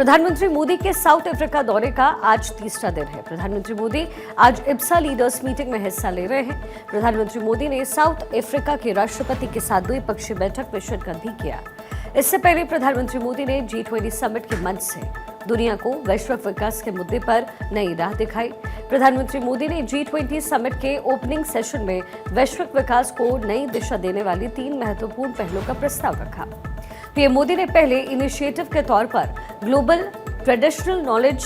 प्रधानमंत्री मोदी के south Africa दौरे का आज तीसरा दिन है। प्रधानमंत्री मोदी आज इब्सा लीडर्स मीटिंग में हिस्सा ले रहे हैं। प्रधानमंत्री मोदी ने साउथ अफ्रीका के राष्ट्रपति के साथ द्विपक्षीय बैठक में शिरकत भी किया। इससे पहले प्रधानमंत्री मोदी ने G20 समिट के मंच से दुनिया को वैश्विक विकास के मुद्दे पर नई राह दिखाई। प्रधानमंत्री मोदी ने G20 समिट के ओपनिंग सेशन में वैश्विक विकास को नई दिशा देने वाली 3 महत्वपूर्ण पहलों का प्रस्ताव रखा। पीएम मोदी ने पहले इनिशिएटिव के तौर पर ग्लोबल ट्रेडिशनल नॉलेज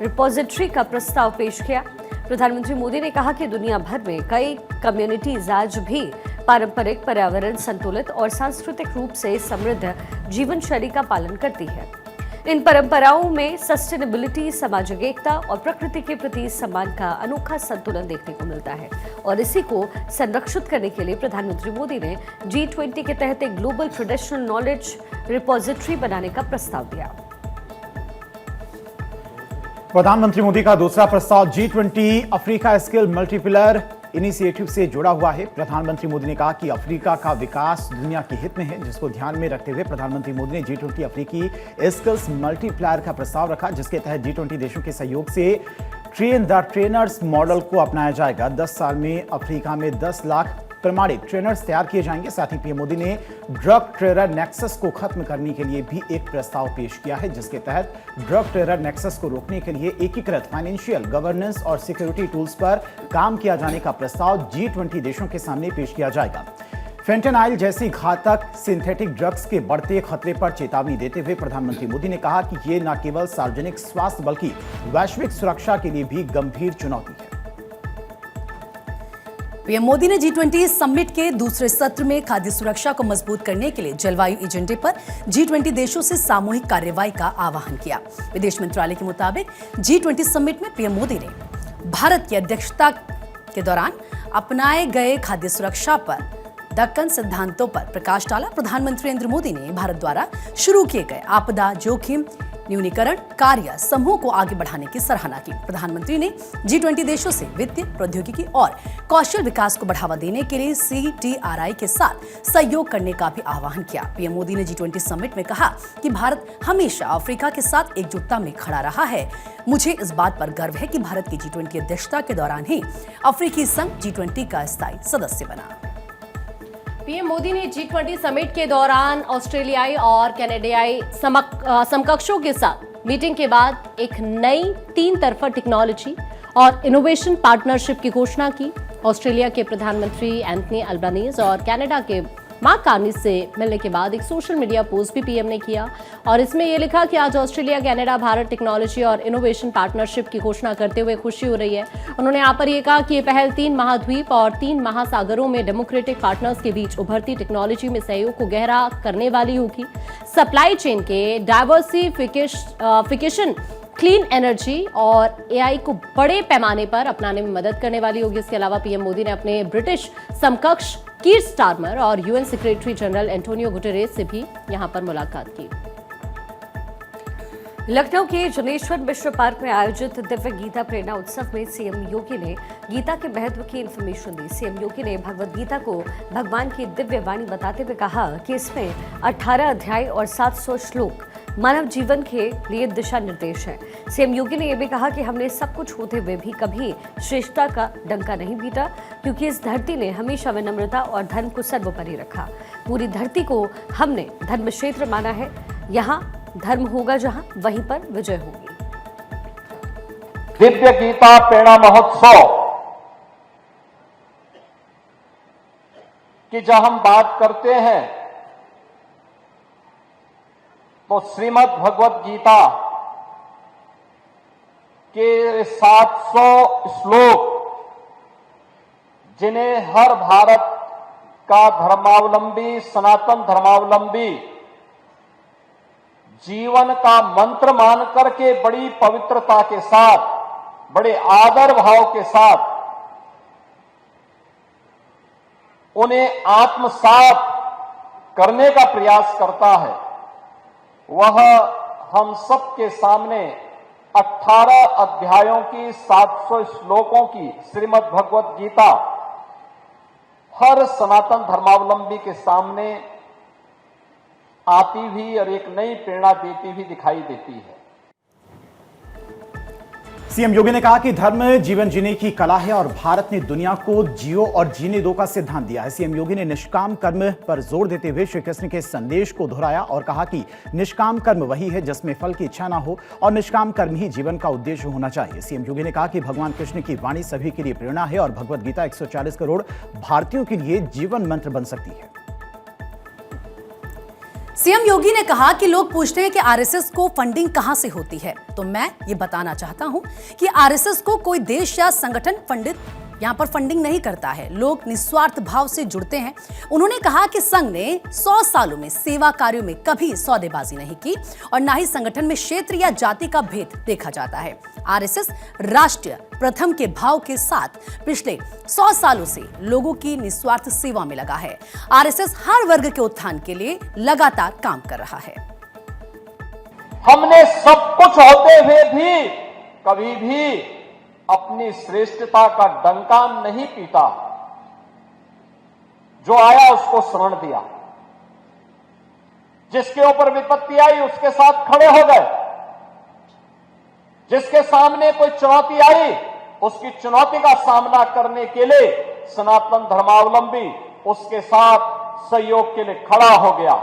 रिपोजिटरी का प्रस्ताव पेश किया। प्रधानमंत्री मोदी ने कहा कि दुनिया भर में कई कम्युनिटीज आज भी पारंपरिक, पर्यावरण संतुलित और सांस्कृतिक रूप से समृद्ध जीवन शैली का पालन करती है। इन परंपराओं में सस्टेनेबिलिटी, सामाजिक एकता और प्रकृति के प्रति सम्मान का अनोखा संतुलन देखने को मिलता है और इसी को संरक्षित करने के लिए प्रधानमंत्री मोदी ने G20 के तहत एक ग्लोबल ट्रेडिशनल नॉलेज रिपोजिटरी बनाने का प्रस्ताव दिया। प्रधानमंत्री मोदी का दूसरा प्रस्ताव G20 अफ्रीका स्किल मल्टीपिलर इनिशिएटिव से जुड़ा हुआ है। प्रधानमंत्री मोदी ने कहा कि अफ्रीका का विकास दुनिया के हित में है, जिसको ध्यान में रखते हुए प्रधानमंत्री मोदी ने G20 अफ्रीकी स्किल्स मल्टीप्लायर का प्रस्ताव रखा, जिसके तहत G20 देशों के सहयोग से ट्रेन द ट्रेनर्स मॉडल को अपनाया जाएगा। 10 साल में अफ्रीका में 10 लाख प्रमाणित ट्रेनर्स तैयार किए जाएंगे। साथ ही पीएम मोदी ने ड्रग टेरर नेक्सस को खत्म करने के लिए भी एक प्रस्ताव पेश किया है, जिसके तहत ड्रग टेरर नेक्सस को रोकने के लिए एकीकृत फाइनेंशियल, गवर्नेंस और सिक्योरिटी टूल्स पर काम किया जाने का प्रस्ताव G20 देशों के सामने पेश किया जाएगा। फेंटेनाइल जैसी घातक सिंथेटिक ड्रग्स के बढ़ते खतरे पर चेतावनी देते हुए प्रधानमंत्री मोदी ने कहा कि ये न केवल सार्वजनिक स्वास्थ्य बल्कि वैश्विक सुरक्षा के लिए भी गंभीर चुनौती है। पीएम मोदी ने G20 समिट के दूसरे सत्र में खाद्य सुरक्षा को मजबूत करने के लिए जलवायु एजेंडे पर G20 देशों से सामूहिक कार्रवाई का आह्वान किया। विदेश मंत्रालय के मुताबिक G20 समिट में पीएम मोदी ने भारत की अध्यक्षता के दौरान अपनाए गए खाद्य सुरक्षा पर दक्कन सिद्धांतों पर प्रकाश डाला। प्रधानमंत्री नरेंद्र मोदी ने भारत द्वारा शुरू किए गए आपदा जोखिम न्यूनीकरण कार्य समूह को आगे बढ़ाने की सराहना की। प्रधानमंत्री ने G20 देशों से वित्तीय, प्रौद्योगिकी और कौशल विकास को बढ़ावा देने के लिए CTRI के साथ सहयोग करने का भी आह्वान किया। पीएम मोदी ने G20 समिट में कहा कि भारत हमेशा अफ्रीका के साथ एकजुटता में खड़ा रहा है। मुझे इस बात पर गर्व है कि भारत की G20 अध्यक्षता के दौरान ही अफ्रीकी संघ G20 का स्थायी सदस्य बना। पीएम मोदी ने G20 समिट के दौरान ऑस्ट्रेलियाई और कनाडाई समकक्षों के साथ मीटिंग के बाद एक नई 3 तरफा टेक्नोलॉजी और इनोवेशन पार्टनरशिप की घोषणा की। ऑस्ट्रेलिया के प्रधानमंत्री एंथनी अल्बानीज और कनाडा के मार्क कार्नी से मिलने के बाद एक सोशल मीडिया पोस्ट भी पीएम ने किया और इसमें यह लिखा कि आज ऑस्ट्रेलिया, कनाडा, भारत टेक्नोलॉजी और इनोवेशन पार्टनरशिप की घोषणा करते हुए खुशी हो रही है। उन्होंने यहाँ पर यह कहा कि ये पहल 3 महाद्वीप और 3 महासागरों में डेमोक्रेटिक पार्टनर्स के बीच उभरती टेक्नोलॉजी में सहयोग को गहरा करने वाली होगी। सप्लाई चेन के डाइवर्सिफिकेशन, क्लीन एनर्जी और एआई को बड़े पैमाने पर अपनाने में मदद करने वाली होगी। इसके अलावा पीएम मोदी ने अपने ब्रिटिश समकक्ष कीर स्टारमर और UN secretary general Antonio Guterres से भी यहां पर मुलाकात की। लखनऊ के जनेश्वर मिश्र पार्क में आयोजित दिव्य गीता प्रेरणा उत्सव में सीएम योगी ने गीता के महत्व की इन्फॉर्मेशन दी। सीएम योगी ने भगवद गीता को भगवान की दिव्य वाणी बताते हुए कहा कि इसमें 18 अध्याय और 700 श्लोक मानव जीवन के लिए दिशा निर्देश है। सीएम योगी ने यह भी कहा कि हमने सब कुछ होते हुए भी कभी श्रेष्ठता का डंका नहीं पीटा, क्योंकि इस धरती ने हमेशा विनम्रता और धर्म को सर्वोपरि रखा। पूरी धरती को हमने धर्म क्षेत्र माना है। यहाँ धर्म होगा जहाँ, वहीं पर विजय होगी। दिव्य गीता प्रेरणा महोत्सव की जब हम बात करते हैं तो श्रीमद् भगवत गीता के 700 श्लोक, जिन्हें हर भारत का धर्मावलंबी, सनातन धर्मावलंबी जीवन का मंत्र मान करके बड़ी पवित्रता के साथ, बड़े आदर भाव के साथ उन्हें आत्मसात करने का प्रयास करता है, वह हम सबके सामने 18 अध्यायों की 700 श्लोकों की श्रीमद् भगवत गीता हर सनातन धर्मावलंबी के सामने आती भी और एक नई प्रेरणा देती भी दिखाई देती है। सीएम योगी ने कहा कि धर्म जीवन जीने की कला है और भारत ने दुनिया को जियो और जीने दो का सिद्धांत दिया है। सीएम योगी ने निष्काम कर्म पर जोर देते हुए श्री कृष्ण के संदेश को दोहराया और कहा कि निष्काम कर्म वही है जिसमें फल की इच्छा ना हो और निष्काम कर्म ही जीवन का उद्देश्य होना चाहिए। सीएम योगी ने कहा कि भगवान कृष्ण की वाणी सभी के लिए प्रेरणा है और भगवद गीता 140 करोड़ भारतीयों के लिए जीवन मंत्र बन सकती है। सीएम योगी ने कहा कि लोग पूछते हैं कि आरएसएस को फंडिंग कहां से होती है, तो मैं ये बताना चाहता हूं कि आरएसएस को कोई देश या संगठन यहां पर फंडिंग नहीं करता है। लोग निस्वार्थ भाव से जुड़ते हैं। उन्होंने कहा कि संघ ने 100 सालों में सेवा कार्यों में कभी सौदेबाजी नहीं की और ना ही संगठन में क्षेत्र या जाति का भेद देखा जाता है। आरएसएस राष्ट्रीय प्रथम के भाव के साथ पिछले 100 सालों से लोगों की निस्वार्थ सेवा में लगा है। आरएसएस हर वर्ग के उत्थान के लिए लगातार काम कर रहा है। हमने सब कुछ होते हुए भी कभी भी अपनी श्रेष्ठता का डंका नहीं पीटा। जो आया उसको शरण दिया, जिसके ऊपर विपत्ति आई उसके साथ खड़े हो गए, जिसके सामने कोई चुनौती आई उसकी चुनौती का सामना करने के लिए सनातन धर्मावलंबी उसके साथ सहयोग के लिए खड़ा हो गया।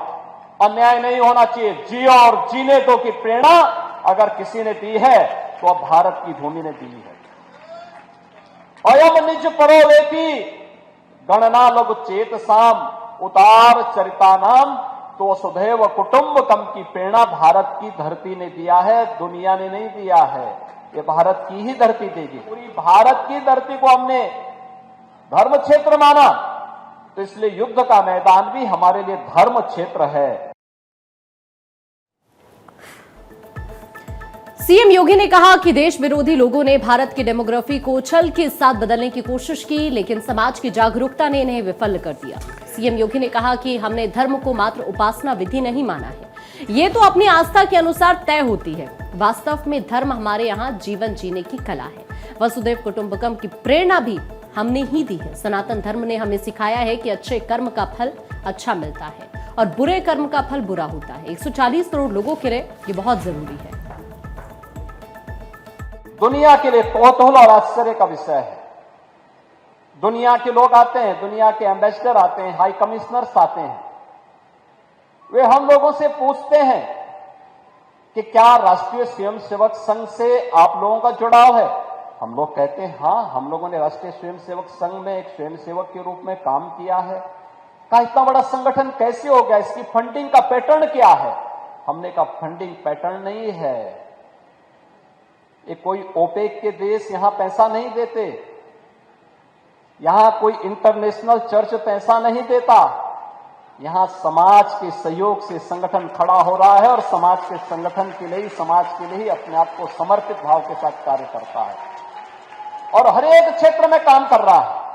अन्याय नहीं होना चाहिए, जियो और जीने दो की प्रेरणा अगर किसी ने दी है तो अब भारत की भूमि ने दी है। अयम निज परोवेति गणना लघु चेत साम उतार चरितानाम तो वसुधैव कुटुंबकम की प्रेरणा भारत की धरती ने दिया है, दुनिया ने नहीं दिया है। ये भारत की ही धरती देगी। पूरी भारत की धरती को हमने धर्म क्षेत्र माना, तो इसलिए युद्ध का मैदान भी हमारे लिए धर्म क्षेत्र है। सीएम योगी ने कहा कि देश विरोधी लोगों ने भारत की डेमोग्राफी को छल के साथ बदलने की कोशिश की, लेकिन समाज की जागरूकता ने इन्हें विफल कर दिया। सीएम योगी ने कहा कि हमने धर्म को मात्र उपासना विधि नहीं माना है, ये तो अपनी आस्था के अनुसार तय होती है। वास्तव में धर्म हमारे यहाँ जीवन जीने की कला है। वसुधैव कुटुंबकम की प्रेरणा भी हमने ही दी है। सनातन धर्म ने हमें सिखाया है कि अच्छे कर्म का फल अच्छा मिलता है और बुरे कर्म का फल बुरा होता है। 140 करोड़ लोगों के लिए ये बहुत जरूरी है। दुनिया के लिए कौतूहल और आश्चर्य का विषय है। दुनिया के लोग आते हैं, दुनिया के एम्बेसडर आते हैं, हाई कमिश्नर्स आते हैं। वे हम लोगों से पूछते हैं कि क्या राष्ट्रीय स्वयंसेवक संघ से आप लोगों का जुड़ाव है। हम लोग कहते हैं हाँ, हम लोगों ने राष्ट्रीय स्वयंसेवक संघ में एक स्वयंसेवक के रूप में काम किया है। कहा इतना बड़ा संगठन कैसे हो गया, इसकी फंडिंग का पैटर्न क्या है। हमने कहा फंडिंग पैटर्न नहीं है, ये कोई ओपेक के देश यहां पैसा नहीं देते, यहां कोई इंटरनेशनल चर्च पैसा नहीं देता। यहां समाज के सहयोग से संगठन खड़ा हो रहा है और समाज के संगठन के लिए, समाज के लिए ही अपने आप को समर्पित भाव के साथ कार्य करता है और हर एक क्षेत्र में काम कर रहा है।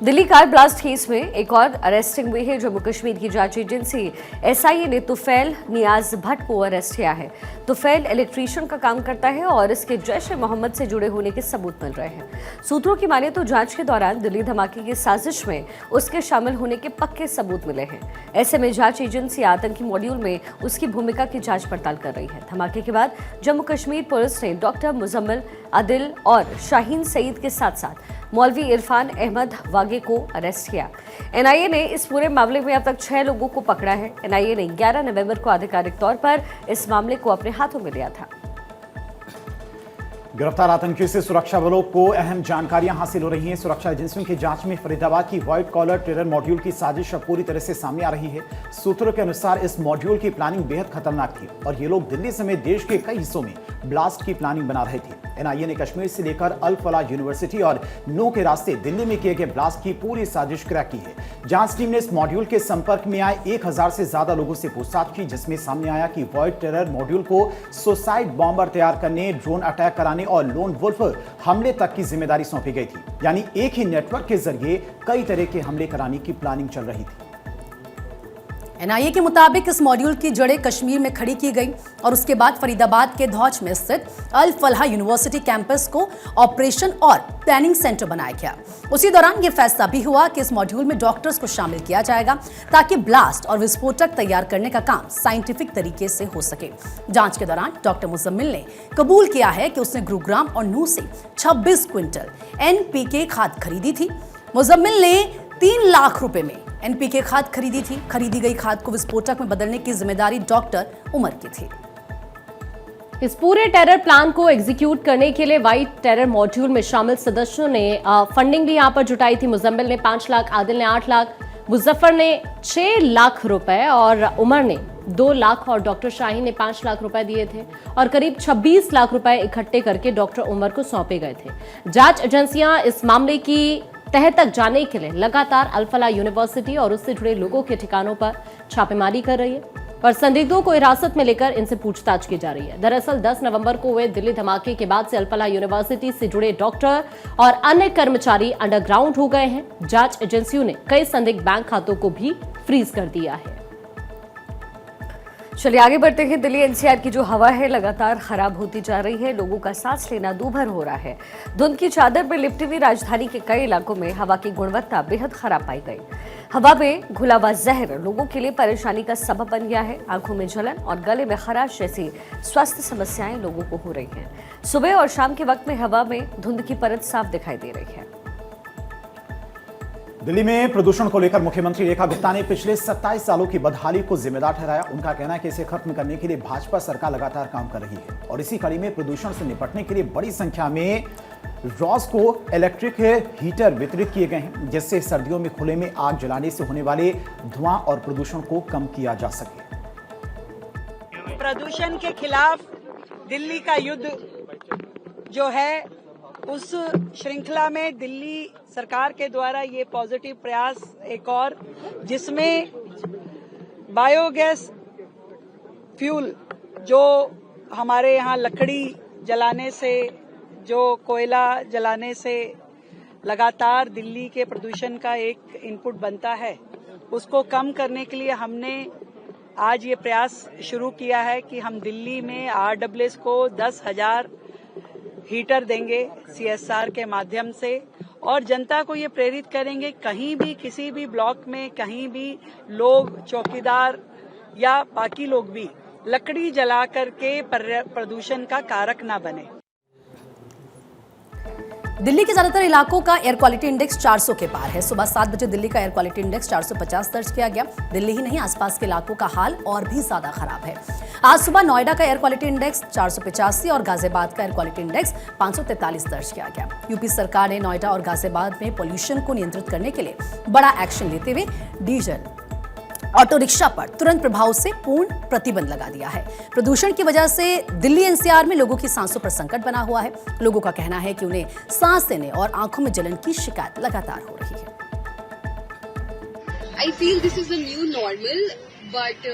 दिल्ली कार ब्लास्ट केस में एक और अरेस्टिंग हुई है। जम्मू कश्मीर की जांच एजेंसी एसआईए ने तुफैल नियाज भट्ट को अरेस्ट किया है। तुफैल इलेक्ट्रीशियन का काम करता है और इसके जैश ए मोहम्मद से जुड़े होने के सबूत मिल रहे हैं। सूत्रों की माने तो जांच के दौरान दिल्ली धमाके की साजिश में उसके शामिल होने के पक्के सबूत मिले हैं। ऐसे में जांच एजेंसी आतंकी मॉड्यूल में उसकी भूमिका की जांच पड़ताल कर रही है। धमाके के बाद जम्मू कश्मीर पुलिस ने डॉक्टर मुजम्मिल आदिल और शाहीन सईद के साथ साथ मौलवी इरफान अहमद वागे को अरेस्ट किया। एनआईए ने इस पूरे मामले में अब तक 6 लोगों को पकड़ा है। एनआईए ने 11 नवंबर को आधिकारिक तौर पर इस मामले को अपने हाथों में लिया था। गिरफ्तार आतंकियों से सुरक्षा बलों को अहम जानकारियां हासिल हो रही हैं। सुरक्षा एजेंसियों की जांच में फरीदाबाद की व्हाइट कॉलर टेरर मॉड्यूल की साजिश अब पूरी तरह से सामने आ रही है। सूत्रों के अनुसार इस मॉड्यूल की प्लानिंग बेहद खतरनाक थी और ये लोग दिल्ली समेत देश के कई हिस्सों में ब्लास्ट की प्लानिंग बना रहे थे। एनआईए ने कश्मीर से लेकर अल फलाह यूनिवर्सिटी और नो के रास्ते दिल्ली में किए गए ब्लास्ट की पूरी साजिश क्रैक की है। जांच टीम ने इस मॉड्यूल के संपर्क में आए 1000 से ज्यादा लोगों से पूछताछ की, जिसमें सामने आया कि व्हाइट टेरर मॉड्यूल को सुसाइड बॉम्बर तैयार करने, ड्रोन अटैक कराने और लोन वुल्फ हमले तक की जिम्मेदारी सौंपी गई थी। यानी एक ही नेटवर्क के जरिए कई तरह के हमले कराने की प्लानिंग चल रही थी। एनआईए के मुताबिक इस मॉड्यूल की जड़ें कश्मीर में खड़ी की गई और उसके बाद फरीदाबाद के धौज में स्थित अल फलाह यूनिवर्सिटी कैंपस को ऑपरेशन और प्लानिंग सेंटर बनाया गया। उसी दौरान यह फैसला भी हुआ कि इस मॉड्यूल में डॉक्टर्स को शामिल किया जाएगा ताकि ब्लास्ट और विस्फोटक तैयार करने का काम साइंटिफिक तरीके से हो सके। जांच के दौरान डॉक्टर मुजम्मिल ने कबूल किया है कि उसने गुरुग्राम और नूह से 26 क्विंटल एनपीके खाद खरीदी थी। मुजम्मिल ने 3 लाख रुपए में एनपीके खाद खरीदी थी। खरीदी गई खाद को विस्फोटक में बदलने की जिम्मेदारी डॉक्टर उमर की थी। इस पूरे टेरर प्लान को एग्जीक्यूट करने के लिए व्हाइट टेरर मॉड्यूल में शामिल सदस्यों ने फंडिंग भी यहां पर जुटाई थी। मुजम्मिल ने 5 लाख, आदिल ने 8 लाख, मुजफ्फर ने 6 लाख रुपए और उमर ने 2 लाख और डॉक्टर शाहीन ने 5 लाख रुपए दिए थे और करीब 26 लाख रुपए इकट्ठे करके डॉक्टर उमर को सौंपे गए थे। जांच एजेंसियां इस मामले की तह तक जाने के लिए लगातार अल फलाह यूनिवर्सिटी और उससे जुड़े लोगों के ठिकानों पर छापेमारी कर रही है और संदिग्धों को हिरासत में लेकर इनसे पूछताछ की जा रही है। दरअसल 10 नवंबर को हुए दिल्ली धमाके के बाद से अल फलाह यूनिवर्सिटी से जुड़े डॉक्टर और अन्य कर्मचारी अंडरग्राउंड हो गए हैं। जांच एजेंसियों ने कई संदिग्ध बैंक खातों को भी फ्रीज कर दिया है। चलिए आगे बढ़ते हैं। दिल्ली एनसीआर की जो हवा है लगातार खराब होती जा रही है। लोगों का सांस लेना दूभर हो रहा है। धुंध की चादर में लिपटी हुई राजधानी के कई इलाकों में हवा की गुणवत्ता बेहद खराब पाई गई। हवा में घुला हुआ जहर लोगों के लिए परेशानी का सबब बन गया है। आंखों में जलन और गले में खराश जैसी स्वास्थ्य समस्याएं लोगों को हो रही हैं। सुबह और शाम के वक्त में हवा में धुंध की परत साफ दिखाई दे रही है। दिल्ली में प्रदूषण को लेकर मुख्यमंत्री रेखा गुप्ता ने पिछले 27 सालों की बदहाली को जिम्मेदार ठहराया। उनका कहना है कि इसे खत्म करने के लिए भाजपा सरकार लगातार काम कर रही है और इसी कड़ी में प्रदूषण से निपटने के लिए बड़ी संख्या में रॉस को इलेक्ट्रिक हीटर वितरित किए गए हैं, जिससे सर्दियों में खुले में आग जलाने से होने वाले धुआं और प्रदूषण को कम किया जा सके। प्रदूषण के खिलाफ दिल्ली का युद्ध जो है, उस श्रृंखला में दिल्ली सरकार के द्वारा ये पॉजिटिव प्रयास एक और, जिसमें बायोगैस फ्यूल जो हमारे यहाँ लकड़ी जलाने से, जो कोयला जलाने से लगातार दिल्ली के प्रदूषण का एक इनपुट बनता है, उसको कम करने के लिए हमने आज ये प्रयास शुरू किया है कि हम दिल्ली में RWS को 10,000 हीटर देंगे CSR के माध्यम से और जनता को ये प्रेरित करेंगे कहीं भी किसी भी ब्लॉक में कहीं भी लोग, चौकीदार या बाकी लोग भी लकड़ी जला करके प्रदूषण का कारक ना बने। दिल्ली के ज्यादातर इलाकों का एयर क्वालिटी इंडेक्स 400 के पार है। सुबह 7 बजे दिल्ली का एयर क्वालिटी इंडेक्स 450 दर्ज किया गया। दिल्ली ही नहीं, आसपास के इलाकों का हाल और भी ज्यादा खराब है। आज सुबह नोएडा का एयर क्वालिटी इंडेक्स 485 और गाजियाबाद का एयर क्वालिटी इंडेक्स 543 दर्ज किया गया। यूपी सरकार ने नोएडा और गाजियाबाद में पोल्यूशन को नियंत्रित करने के लिए बड़ा एक्शन लेते हुए डीजल ऑटो रिक्शा पर तुरंत प्रभाव से पूर्ण प्रतिबंध लगा दिया है। प्रदूषण की वजह से दिल्ली एनसीआर में लोगों की सांसों पर संकट बना हुआ है। लोगों का कहना है कि उन्हें सांस लेने और आंखों में जलन की शिकायत लगातार हो रही है। I feel this is the new normal, but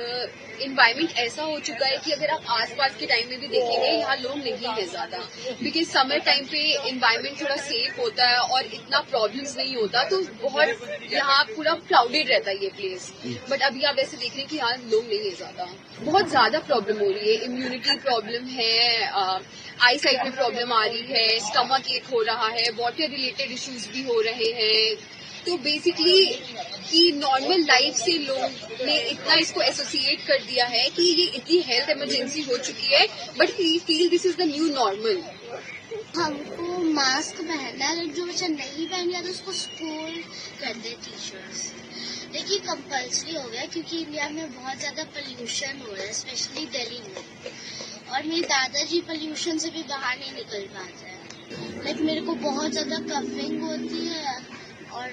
environment ऐसा हो चुका है कि अगर आप आसपास के टाइम में भी देखेंगे यहाँ लोग नहीं है ज्यादा, बिकॉज समर टाइम पे environment थोड़ा सेफ होता है और इतना प्रॉब्लम्स नहीं होता, तो बहुत यहाँ पूरा क्राउडेड रहता है ये प्लेस। बट अभी आप ऐसे देख रहे हैं कि यहाँ लोग नहीं है ज्यादा। बहुत ज्यादा प्रॉब्लम हो रही है, इम्यूनिटी प्रॉब्लम है, आई साइट में प्रॉब्लम आ रही है, स्टमक एक हो रहा है, वाटर रिलेटेड इश्यूज भी हो रहे हैं। तो बेसिकली कि नॉर्मल लाइफ से लोग ने इतना इसको एसोसिएट कर दिया है कि ये इतनी हेल्थ इमरजेंसी हो चुकी है, but we feel this is the new normal. हमको मास्क पहनना है, जो बच्चा नहीं पहन गया तो उसको स्कूल कर दे टीचर्स। देखिए कंपल्सरी हो गया क्योंकि इंडिया में बहुत ज्यादा पोल्यूशन हो रहा है, स्पेशली दिल्ली में। और मेरे दादाजी पोल्यूशन से भी बाहर नहीं निकल पाते हैं। लाइक मेरे को बहुत ज्यादा कफिंग होती है और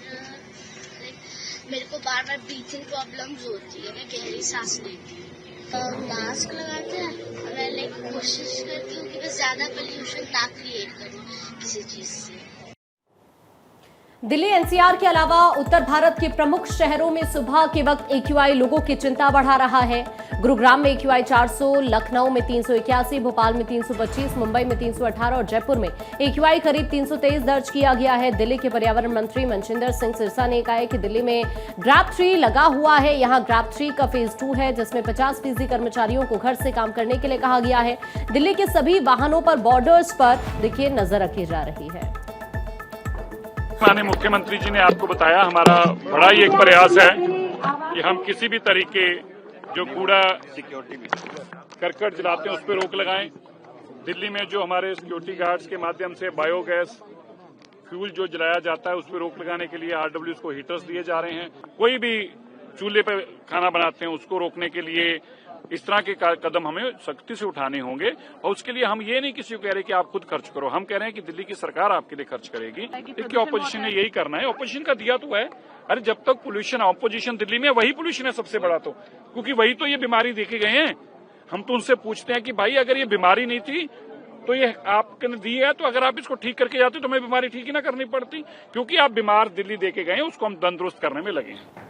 मेरे को बार बार ब्रीथिंग प्रॉब्लम्स होती है, मैं गहरी सांस लेती हूँ। मास्क लगाते हैं, मैं लाइक कोशिश करती हूँ कि बस ज्यादा पोल्यूशन ना क्रिएट करूँ किसी चीज से। दिल्ली एनसीआर के अलावा उत्तर भारत के प्रमुख शहरों में सुबह के वक्त AQI लोगों की चिंता बढ़ा रहा है। गुरुग्राम में AQI 400, लखनऊ में 381, भोपाल में 325, मुंबई में 318 और जयपुर में AQI करीब 323 दर्ज किया गया है। दिल्ली के पर्यावरण मंत्री मनजिंदर सिंह सिरसा ने कहा है कि दिल्ली में ग्रैब 3 लगा हुआ है। यहाँ ग्रैब 3 का फेज 2 है, जिसमें 50% कर्मचारियों को घर से काम करने के लिए कहा गया है। दिल्ली के सभी वाहनों पर बॉर्डर्स पर देखिए नजर रखी जा रही है। माननीय मुख्यमंत्री जी ने आपको बताया, हमारा बड़ा ही एक प्रयास है कि हम किसी भी तरीके जो कूड़ा करकट जलाते हैं उस पर रोक लगाएं। दिल्ली में जो हमारे सिक्योरिटी गार्ड्स के माध्यम से बायोगैस फ्यूल जो जलाया जाता है उस पर रोक लगाने के लिए RWs को हीटर्स दिए जा रहे हैं। कोई भी चूल्हे पर खाना बनाते हैं उसको रोकने के लिए इस तरह के कदम हमें सख्ती से उठाने होंगे। और उसके लिए हम ये नहीं किसी को कह रहे कि आप खुद खर्च करो, हम कह रहे हैं कि दिल्ली की सरकार आपके लिए खर्च करेगी। इसकी ऑपोजिशन ने यही करना है, ऑपोजिशन का दिया तो है। अरे जब तक पोल्यूशन ऑपोजिशन दिल्ली में वही पोल्यूशन है सबसे बड़ा, तो क्योंकि वही तो ये बीमारी देखे गए हैं। हम तो उनसे पूछते हैं कि भाई अगर ये बीमारी नहीं थी तो ये आपने दी है, तो अगर आप इसको ठीक करके जाते तो हमें बीमारी ठीक ही ना करनी पड़ती। क्योंकि आप बीमार दिल्ली देके गए हैं, उसको हम तंदुरुस्त करने में लगे हैं।